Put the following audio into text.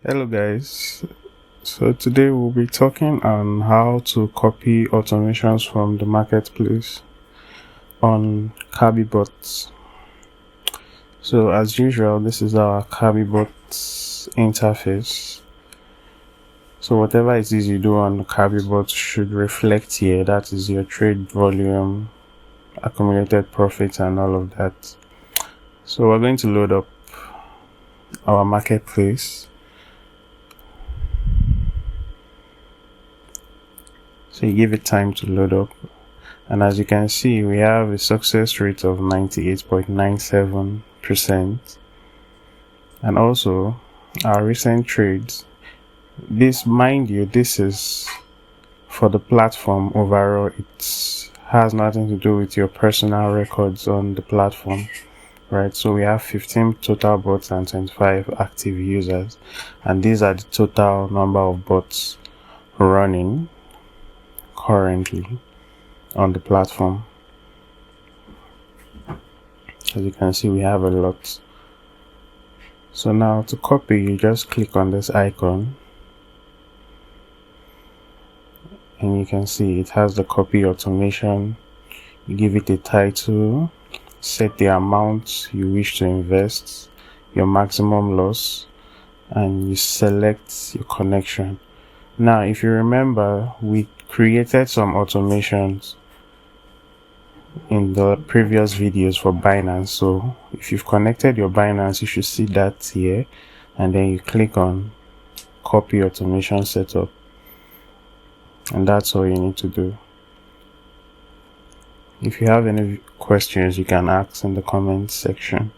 Hello guys, so today we'll be talking on how to copy automations from the marketplace on Kabibot. So as usual, this is our Kabibot interface. So whatever it is you do on Kabibot should reflect here. That is your trade volume, accumulated profits and all of that. So we're going to load up our marketplace. So you give it time to load up, and as you can see, we have a success rate of 98.97%, and also our recent trades. This, mind you, this is for the platform overall. It has nothing to do with your personal records on the platform, right? So we have 15 total bots and 25 active users, and these are the total number of bots running currently on the platform. As you can see, we have a lot. So now to copy, you just click on this icon and you can see it has the copy automation. You give it a title, set the amount you wish to invest, your maximum loss, and you select your connection. Now if you remember, we created some automations in the previous videos for Binance. So if you've connected your Binance, you should see that here, and then you click on copy automation setup, and that's all you need to do. If you have any questions, you can ask in the comments section.